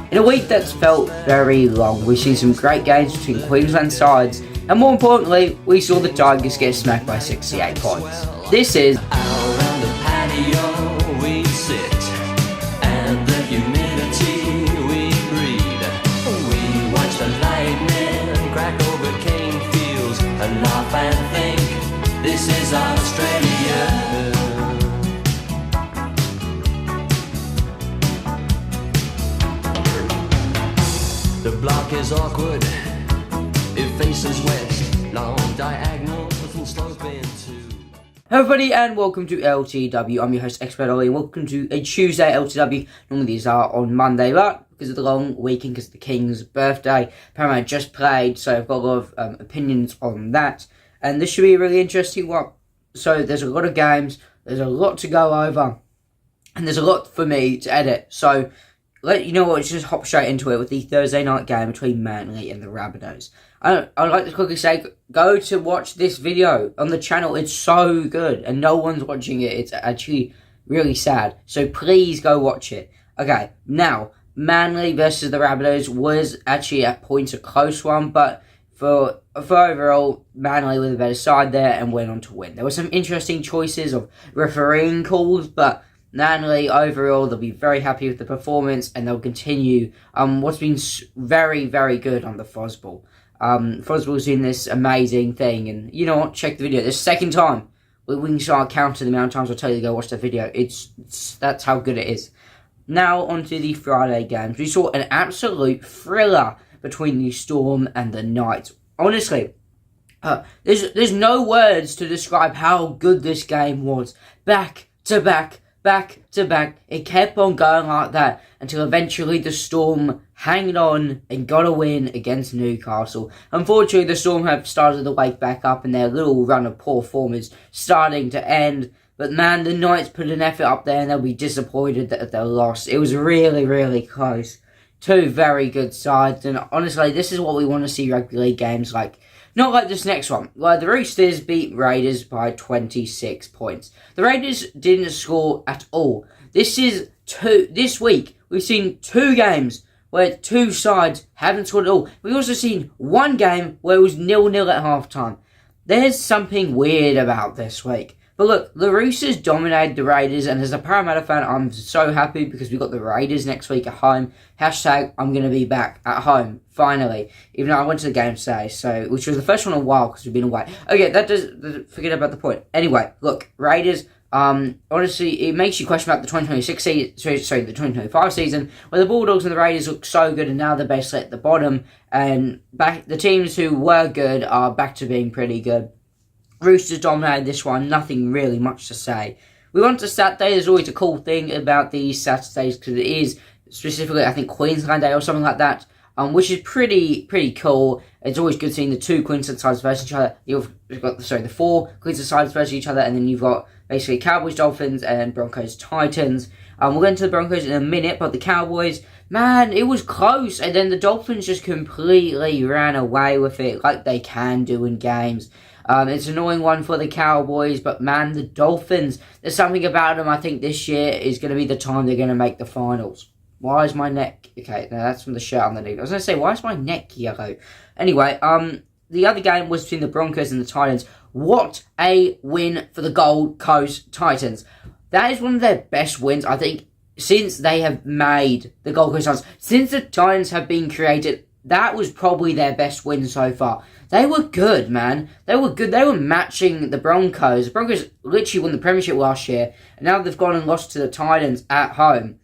In a week that's felt very long, we've seen some great games between Queensland sides, and more importantly, we saw the Tigers get smacked by 68 points. This is around the patio we sit, and the humidity we breathe. We watch the lightning crack over cane fields and laugh and think this is Australia. The block is awkward, it faces west, long diagonals and sloping to... Hello everybody and welcome to LTW. I'm your host Expert Ollie and welcome to a Tuesday LTW. Normally these are on Monday, but because of the long weekend, because of the King's birthday, PARRA just played, so I've got a lot of opinions on that. And this should be a really interesting one. So there's a lot of games, there's a lot to go over, and there's a lot for me to edit. So you know what, let's just hop straight into it with the Thursday night game between Manly and the Rabbitohs. I'd like to quickly say, go to watch this video on the channel. It's so good, and no one's watching it. It's actually really sad. So please go watch it. Okay, now, Manly versus the Rabbitohs was actually at points a close one, but for overall, Manly were the better side there and went on to win. There were some interesting choices of refereeing calls, but Manly, overall, they'll be very happy with the performance and they'll continue what's been very, very good on the Fosball. Fosball's doing this amazing thing, and you know what? Check the video. The second time we can start counting the amount of times I tell you to go watch the video. That's how good it is. Now onto the Friday games. We saw an absolute thriller between the Storm and the Knights. Honestly, there's no words to describe how good this game was. Back to back. It kept on going like that until eventually the Storm hanged on and got a win against Newcastle. Unfortunately, the Storm have started to wake back up and their little run of poor form is starting to end. But man, the Knights put an effort up there and they'll be disappointed that they lost. It was really, really close. Two very good sides, and honestly, this is what we want to see rugby league games like. Not like this next one, where the Roosters beat Raiders by 26 points. The Raiders didn't score at all. This week, we've seen two games where two sides haven't scored at all. We've also seen one game where it was 0-0 at halftime. There's something weird about this week. But look, the Roosters dominated the Raiders, and as a Parramatta fan, I'm so happy because we've got the Raiders next week at home. Hashtag, I'm going to be back at home, finally. Even though I went to the game today, which was the first one in a while because we've been away. Okay, forget about the point. Anyway, look, Raiders, honestly, it makes you question about the the 2025 season, where the Bulldogs and the Raiders look so good, and now they're basically at the bottom, and the teams who were good are back to being pretty good. Roosters dominated this one, nothing really much to say. We went to Saturday. There's always a cool thing about these Saturdays because it is specifically, I think, Queensland Day or something like that, which is pretty cool. It's always good seeing the two Queensland sides versus each other. You've got the four Queensland sides versus each other, and then you've got basically Cowboys, Dolphins, and Broncos, Titans. We'll get into the Broncos in a minute, but the Cowboys, man, it was close, and then the Dolphins just completely ran away with it like they can do in games. It's an annoying one for the Cowboys, but man, the Dolphins, there's something about them. I think this year is going to be the time they're going to make the finals. Why is my neck... Okay, now that's from the shirt underneath. I was going to say, why is my neck yellow? Anyway, the other game was between the Broncos and the Titans. What a win for the Gold Coast Titans. That is one of their best wins, I think, since they have made the Gold Coast Titans. Since the Titans have been created, that was probably their best win so far. They were good, man. They were good. They were matching the Broncos. The Broncos literally won the premiership last year, and now they've gone and lost to the Titans at home.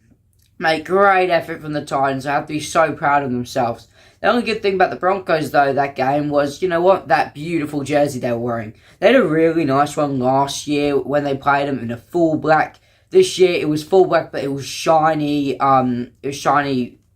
Mate, great effort from the Titans. They have to be so proud of themselves. The only good thing about the Broncos, though, that game was, you know what, that beautiful jersey they were wearing. They had a really nice one last year when they played them in a full black. This year, it was full black, but it was shiny.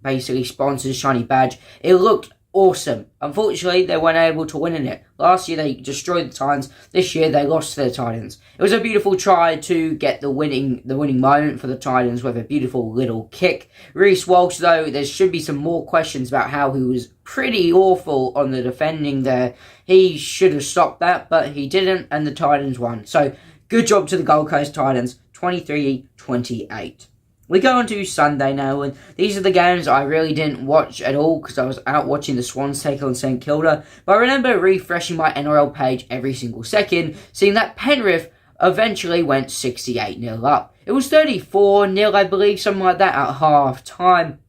Basically sponsors, shiny badge. It looked awesome. Unfortunately, they weren't able to win in it. Last year, they destroyed the Titans. This year, they lost to the Titans. It was a beautiful try to get the winning moment for the Titans with a beautiful little kick. Reece Walsh, though, there should be some more questions about how he was pretty awful on the defending there. He should have stopped that, but he didn't, and the Titans won. So, good job to the Gold Coast Titans, 23-28. We go on to Sunday now, and these are the games I really didn't watch at all because I was out watching the Swans take on St Kilda. But I remember refreshing my NRL page every single second, seeing that Penrith eventually went 68-0 up. It was 34-0, I believe, something like that at half time.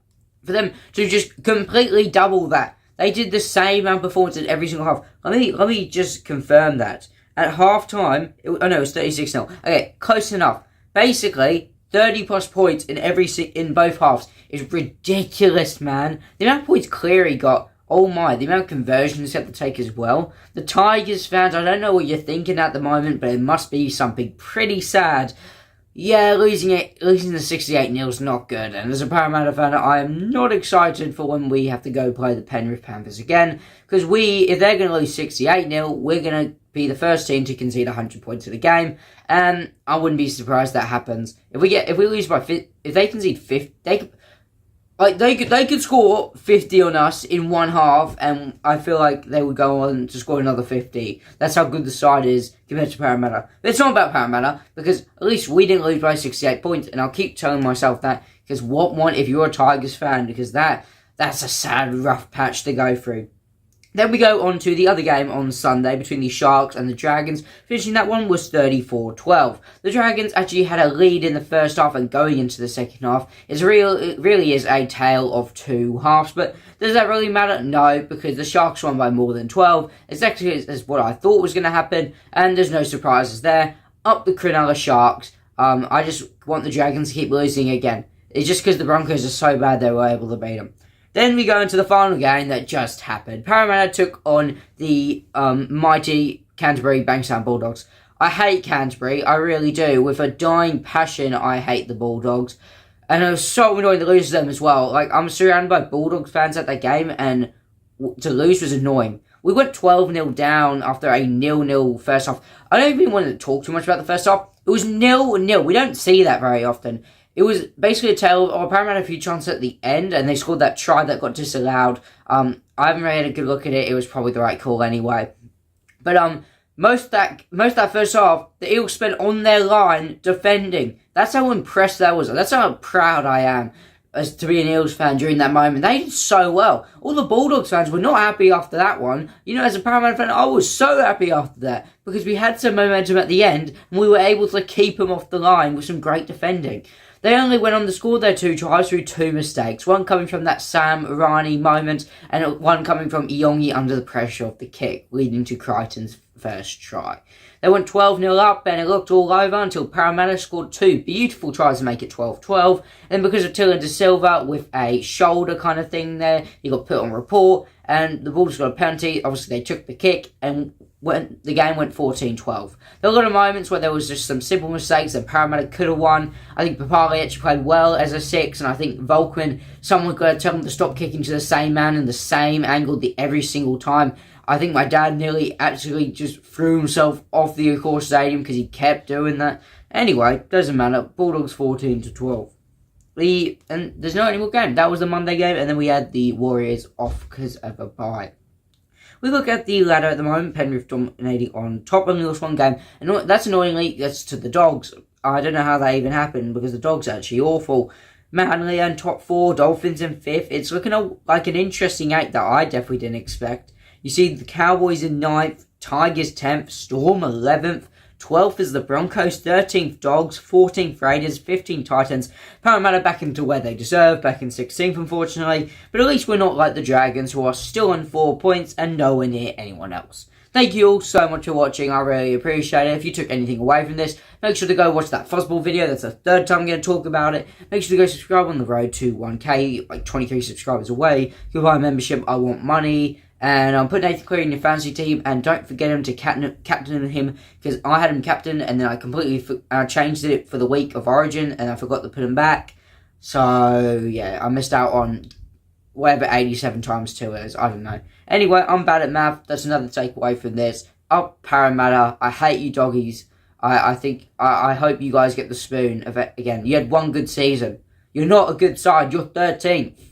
For them to just completely double that. They did the same amount of performance in every single half. Let me just confirm that. At half time, it was 36-0. Okay, close enough. Basically, 30 plus points in both halves is ridiculous, man. The amount of points Cleary got, oh my, the amount of conversions he had to take as well. The Tigers fans, I don't know what you're thinking at the moment, but it must be something pretty sad. Yeah, losing the 68-0 is not good, and as a Parramatta fan, I am not excited for when we have to go play the Penrith Panthers again, because if they're going to lose 68-0, we're going to be the first team to concede 100 points in the game, and I wouldn't be surprised that happens. If we lose by if they concede 50, they could score 50 on us in one half, and I feel like they would go on to score another 50. That's how good the side is compared to Parramatta. But it's not about Parramatta, because at least we didn't lose by 68 points, and I'll keep telling myself that, because what if you're a Tigers fan, because that's a sad, rough patch to go through. Then we go on to the other game on Sunday between the Sharks and the Dragons. Finishing that one was 34-12. The Dragons actually had a lead in the first half, and going into the second half, it really is a tale of two halves. But does that really matter? No, because the Sharks won by more than 12. Exactly as what I thought was going to happen, and there's no surprises there. Up the Cronulla Sharks. I just want the Dragons to keep losing again. It's just because the Broncos are so bad they were able to beat them. Then we go into the final game that just happened. Parramatta took on the mighty Canterbury Bankstown Bulldogs. I hate Canterbury, I really do. With a dying passion, I hate the Bulldogs. And it was so annoying to lose to them as well. Like, I'm surrounded by Bulldogs fans at that game, and to lose was annoying. We went 12-0 down after a 0-0 first half. I don't even want to talk too much about the first half. It was 0-0. We don't see that very often. It was basically a tale of Parramatta had a few chances at the end, and they scored that try that got disallowed. I haven't really had a good look at it. It was probably the right call anyway. But most of that first half, the Eagles spent on their line defending. That's how impressed that was. That's how proud I am as to be an Eagles fan during that moment. They did so well. All the Bulldogs fans were not happy after that one. You know, as a Parramatta fan, I was so happy after that, because we had some momentum at the end, and we were able to keep them off the line with some great defending. They only went on to score their two tries through two mistakes, one coming from that Sam Rani moment, and one coming from Iongi under the pressure of the kick, leading to Crichton's first try. They went 12-0 up, and it looked all over until Parramatta scored two beautiful tries to make it 12-12, and because of Tila De Silva with a shoulder kind of thing there, he got put on report, and the Bulls got a penalty. Obviously, they took the kick, and the game went 14-12. There were a lot of moments where there was just some simple mistakes that Parramatta could have won. I think PARRA actually played well as a 6, and I think Volkman, someone got to tell him to stop kicking to the same man in the same angle every single time. I think my dad nearly actually just threw himself off the Accor Stadium because he kept doing that. Anyway, doesn't matter. Bulldogs 14-12. And there's no any more game. That was the Monday game, and then we had the Warriors off because of a bye. We look at the ladder at the moment, Penrith dominating on top, only lost one game, and that's annoyingly, that's to the Dogs. I don't know how that even happened, because the Dogs are actually awful. Manly in top 4, Dolphins in 5th. It's looking like an interesting 8 that I definitely didn't expect. You see the Cowboys in 9th, Tigers 10th, Storm 11th, 12th is the Broncos, 13th Dogs, 14th Raiders, 15th Titans. Parramatta back into where they deserve, back in 16th unfortunately. But at least we're not like the Dragons, who are still on 4 points and nowhere near anyone else. Thank you all so much for watching, I really appreciate it. If you took anything away from this, make sure to go watch that Fuzzball video, that's the third time I'm going to talk about it. Make sure to go subscribe on the road to 1k, like 23 subscribers away. Goodbye membership, I want money. And put Nathan Cleary in your fantasy team, and don't forget him to captain him, because I had him captain, and then I completely changed it for the week of Origin, and I forgot to put him back. So, yeah, I missed out on whatever 87 times 2 is, I don't know. Anyway, I'm bad at math, that's another takeaway from this. Up Parramatta, I hate you doggies. I hope you guys get the spoon of it again. You had one good season. You're not a good side, you're 13th.